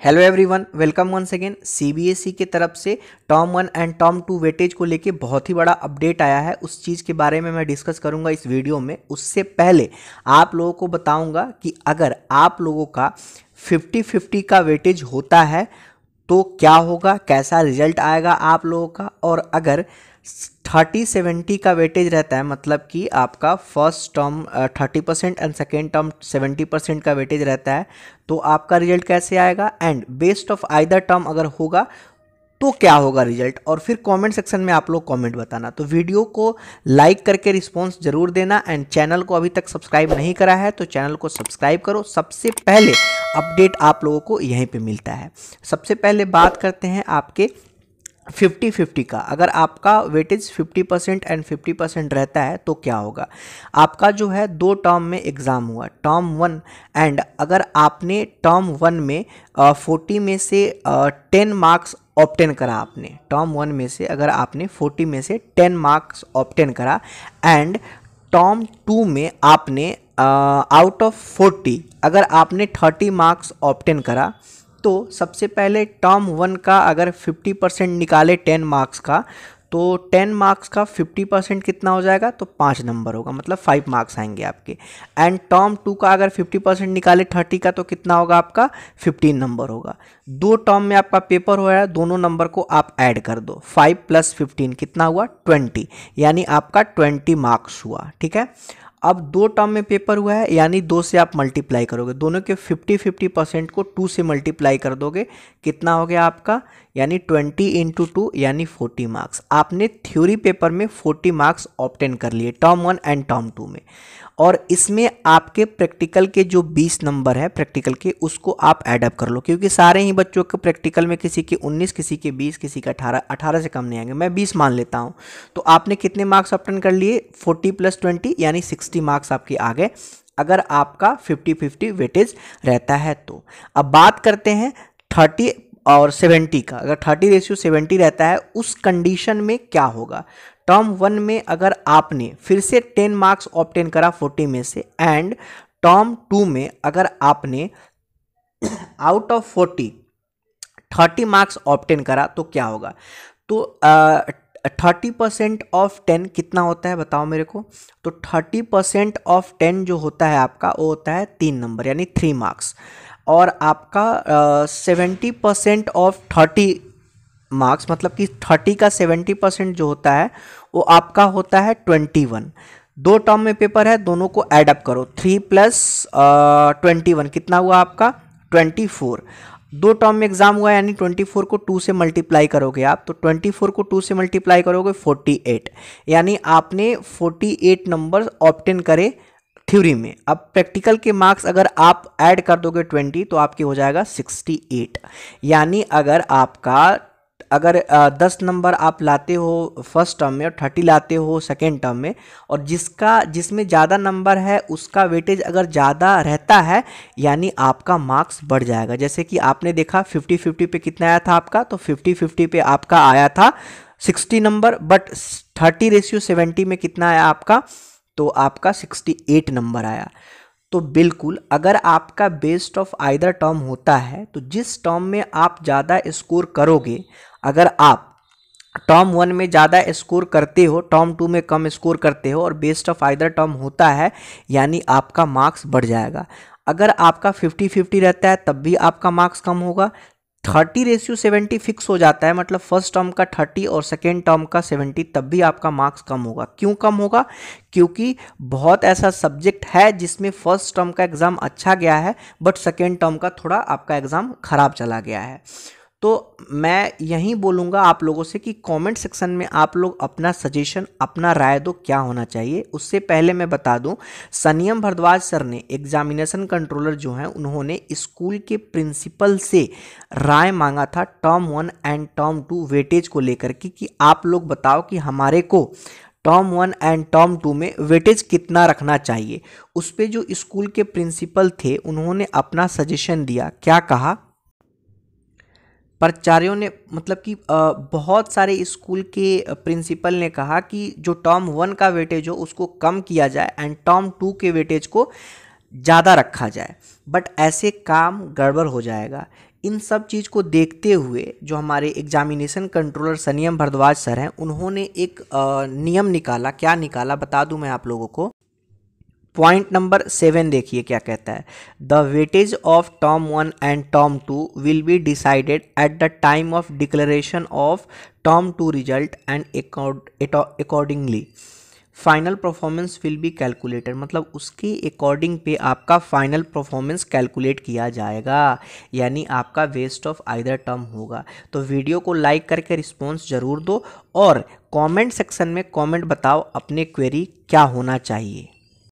Hello everyone, welcome once again. CBSE की तरफ से टर्म 1 एंड टर्म 2 वेटेज को लेके बहुत ही बड़ा अपडेट आया है। उस चीज़ के बारे में मैं डिस्कस करूंगा इस वीडियो में। उससे पहले आप लोगों को बताऊंगा कि अगर आप लोगों का 50-50 का वेटेज होता है तो क्या होगा, कैसा रिजल्ट आएगा आप लोगों का। और अगर 30-70 का वेटेज रहता है, मतलब कि आपका first term 30% and second term 70% का वेटेज रहता है, तो आपका रिजल्ट कैसे आएगा। And best of either term अगर होगा तो क्या होगा रिजल्ट। और फिर कमेंट सेक्शन में आप लोग कमेंट बताना। तो वीडियो को लाइक करके रिस्पांस जरूर देना। एंड चैनल को अभी तक सब्सक्राइब नहीं करा है तो चैनल को सब्सक्राइब करो। सबसे पहले अपडेट आप लोगों को यहीं पे मिलता है। सबसे पहले बात करते हैं आपके 50-50 का। अगर आपका वेटेज 50% एंड 50% रहता है तो क्या होगा। आपका जो है 2 टर्म में एग्ज़ाम हुआ, टर्म 1 एंड अगर आपने टर्म 1 में 40 में से 10 मार्क्स ऑब्टेन करा, आपने टर्म 1 में से अगर आपने 40 में से 10 मार्क्स ऑब्टेन करा एंड टर्म 2 में आपने आउट ऑफ 40 अगर आपने 30 मार्क्स ऑब्टेन करा, तो सबसे पहले टर्म 1 का अगर 50% निकाले 10 मार्क्स का, तो 10 मार्क्स का 50% कितना हो जाएगा, तो 5 नंबर होगा, मतलब 5 मार्क्स आएंगे आपके। एंड टर्म 2 का अगर 50% निकाले 30 का, तो कितना होगा आपका 15 नंबर होगा। 2 टर्म में आपका पेपर हो रहा है, दोनों नंबर को आप ऐड कर दो, 5 + 15 कितना हुआ 20, यानी आपका 20 मार्क्स हुआ। ठीक है, अब 2 टर्म में पेपर हुआ है, यानी 2 से आप मल्टीप्लाई करोगे, दोनों के 50-50% को 2 से मल्टीप्लाई कर दोगे, कितना हो गया आपका, यानी 20 × 2 यानी 40 मार्क्स। आपने थ्योरी पेपर में 40 मार्क्स ऑब्टेन कर लिए टर्म 1 एंड टर्म 2 में। और इसमें आपके प्रैक्टिकल के जो 20 नंबर है प्रैक्टिकल के, उसको आप ऐडअप कर लो, क्योंकि सारे ही बच्चों के प्रैक्टिकल में किसी के 19, किसी के 20, किसी का 18 से कम नहीं आएंगे, मैं 20 मान लेता हूं। तो आपने कितने मार्क्स ऑब्टेन कर लिए, 40 + 20 यानी 60 मार्क्स आपके आ गए, अगर आपका 50-50 वेटेज रहता है तो। अब बात करते हैं 30 और 70 का। अगर 30:70 रहता है, उस कंडीशन में क्या होगा। टर्म 1 में अगर आपने फिर से 10 मार्क्स ऑब्टेन करा 40 में से, एंड टर्म 2 में अगर आपने आउट ऑफ 40 30 मार्क्स ऑब्टेन करा, तो क्या होगा। तो 30% ऑफ 10 कितना होता है बताओ मेरे को। तो 30% ऑफ 10 जो होता है आपका, वो होता है 3 नंबर, यानी 3 मार्क्स। और आपका 70% ऑफ 30 मार्क्स, मतलब कि 30 का 70% जो होता है वो आपका होता है 21। 2 टर्म में पेपर है, दोनों को ऐडअप करो, 3 + 21 कितना हुआ आपका 24। 2 टर्म में एग्जाम हुआ, यानी 24 को 2 से मल्टीप्लाई करोगे आप, तो 24 को 2 से मल्टीप्लाई करोगे 48, यानी आपने 48 नंबर ऑब्टेन करे थ्योरी में। अब प्रैक्टिकल के मार्क्स अगर आप ऐड कर दोगे 20, तो आपके हो जाएगा 68। यानी अगर आपका 10 नंबर आप लाते हो फर्स्ट टर्म में और 30 लाते हो सेकेंड टर्म में, और जिसमें ज़्यादा नंबर है उसका वेटेज अगर ज़्यादा रहता है, यानी आपका मार्क्स बढ़ जाएगा। जैसे कि आपने देखा 50-50 पे कितना आया था आपका, तो 50-50 पे आपका आया था 60 नंबर, बट 30:70 में कितना आया आपका, तो आपका 68 नंबर आया। तो बिल्कुल अगर आपका बेस्ट ऑफ आइदर टर्म होता है, तो जिस टर्म में आप ज़्यादा स्कोर करोगे, अगर आप टर्म 1 में ज़्यादा स्कोर करते हो, टर्म 2 में कम स्कोर करते हो, और बेस्ट ऑफ आइदर टर्म होता है, यानी आपका मार्क्स बढ़ जाएगा। अगर आपका 50-50 रहता है, तब भी आपका मार्क्स कम होगा। 30:70 फिक्स हो जाता है, मतलब फर्स्ट टर्म का 30 और सेकेंड टर्म का 70, तब भी आपका मार्क्स कम होगा। क्यों कम होगा, क्योंकि बहुत ऐसा सब्जेक्ट है जिसमें फर्स्ट टर्म का एग्ज़ाम अच्छा गया है, बट सेकेंड टर्म का थोड़ा आपका एग्ज़ाम खराब चला गया है। तो मैं यही बोलूँगा आप लोगों से कि कमेंट सेक्शन में आप लोग अपना सजेशन, अपना राय दो क्या होना चाहिए। उससे पहले मैं बता दूं, संयम भारद्वाज सर ने, एग्जामिनेशन कंट्रोलर जो हैं, उन्होंने स्कूल के प्रिंसिपल से राय मांगा था टर्म 1 एंड टर्म 2 वेटेज को लेकर के, कि आप लोग बताओ कि हमारे को टर्म 1 एंड टर्म 2 में वेटेज कितना रखना चाहिए। उस पर जो स्कूल के प्रिंसिपल थे, उन्होंने अपना सजेशन दिया। क्या कहा, प्राचार्यों ने, मतलब कि बहुत सारे स्कूल के प्रिंसिपल ने कहा कि जो टर्म 1 का वेटेज हो उसको कम किया जाए एंड टर्म 2 के वेटेज को ज़्यादा रखा जाए। बट ऐसे काम गड़बड़ हो जाएगा। इन सब चीज़ को देखते हुए जो हमारे एग्जामिनेशन कंट्रोलर संयम भारद्वाज सर हैं, उन्होंने एक नियम निकाला। क्या निकाला बता दूं मैं आप लोगों को। पॉइंट नंबर 7 देखिए क्या कहता है। The weightage of term 1 and term 2 will be decided at the time of declaration of term 2 result and accordingly final performance will be calculated. मतलब उसके अकॉर्डिंग पे आपका फाइनल परफॉर्मेंस कैलकुलेट किया जाएगा, यानी आपका वेस्ट ऑफ आइदर टर्म होगा। तो वीडियो को लाइक करके रिस्पॉन्स जरूर दो और कमेंट सेक्शन में कमेंट बताओ अपने क्वेरी क्या होना चाहिए।